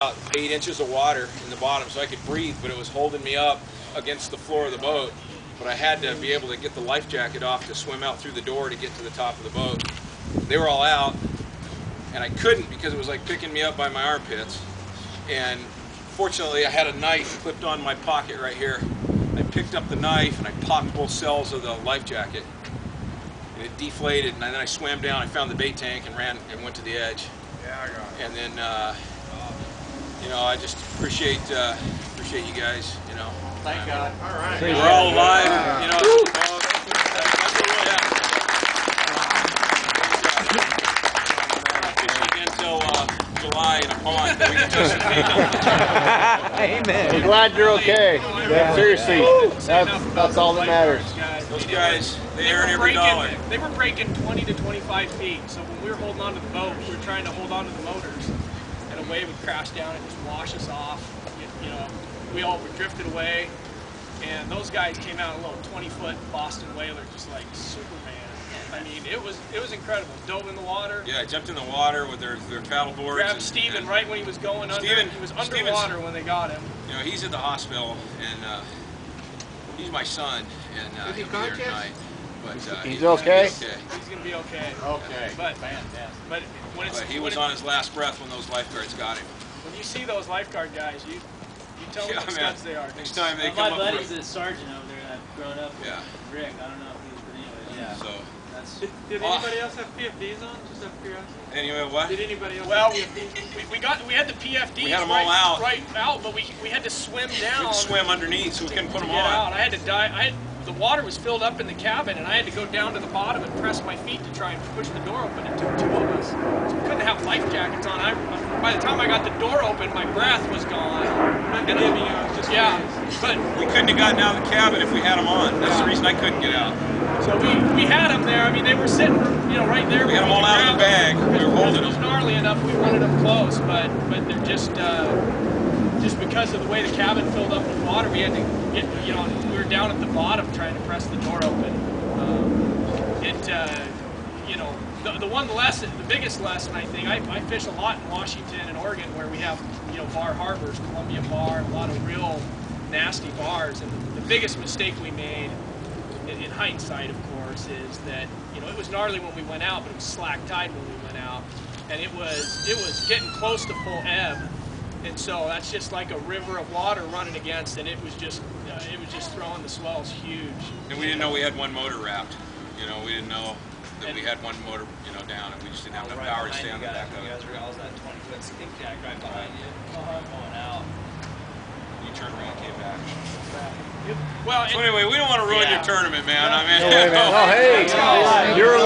about 8 inches of water in the bottom, so I could breathe, but it was holding me up against the floor of the boat. But I had to be able to get the life jacket off to swim out through the door to get to the top of the boat. They were all out, and I couldn't because it was like picking me up by my armpits. And fortunately, I had a knife clipped on my pocket right here. I picked up the knife and I popped both cells of the life jacket, and it deflated. And then I swam down. I found the bait tank and ran and went to the edge. Yeah, I got it. And then, you know, I just appreciate you guys. You know. Thank God. All right. We're all alive. You know. Fishing until July in a pond. We can just Amen. I'm glad you're okay. Yeah. Seriously, that's all that matters. Those guys, they earn every dollar. They were breaking 20 to 25 feet, so when we were holding on to the boat, we were trying to hold on to the motors, and a wave would crash down and just wash us off. You know, we all were drifted away, and those guys came out a little 20-foot Boston whaler, just like Superman. I mean, it was incredible. Dove in the water. Yeah, I jumped in the water with their paddle boards. Grabbed Steven right when he was going under. He was underwater when they got him. You know, he's at the hospital, and he's my son, and he'll be there tonight. But He's okay? He's gonna be okay. Okay. But he was on his last breath when those lifeguards got him. When you see those lifeguard guys, you tell them what studs they are. Next time they my come up buddy's a sergeant over there that I've grown up with. Yeah. Rick, I don't know if he was, but anyway, yeah. So. Did anybody else have PFDs on? Just out of curiosity. Anyway, what? Did anybody else have PFDs? We had the PFDs we had them all out. Right out, but we had to swim down. We could swim underneath, so we couldn't put them on. Out. I had to dive. The water was filled up in the cabin, and I had to go down to the bottom and press my feet to try and push the door open. It took 2 of us. So we couldn't have life jackets on. By the time I got the door open, my breath was gone. Yeah, but we couldn't have gotten out of the cabin if we had them on. That's the reason I couldn't get out. So we had them there. I mean, they were sitting, you know, right there. We had them all out of the bag. We were holding them. It was gnarly enough. We wanted them close, but they're just because of the way the cabin filled up with water, we had to get, you know, we were down at the bottom trying to press the door open. You know, the biggest lesson, I think, I fish a lot in Washington and Oregon where we have, you know, bar harbors, Columbia Bar, a lot of real nasty bars, and the biggest mistake we made, in hindsight, of course, is that, you know, it was gnarly when we went out, but it was slack tide when we went out, and it was getting close to full ebb, and so that's just like a river of water running against, and it was just throwing the swells huge. And we didn't know we had one motor wrapped. You know, we didn't know that we had one motor, you know, down, and we just didn't have enough power to stay on the back of it. You guys were all that 20-foot skip jack right behind you, going out. You turned around and came back. Well, so anyway, we don't want to ruin your tournament, man. I mean, No, hey, you're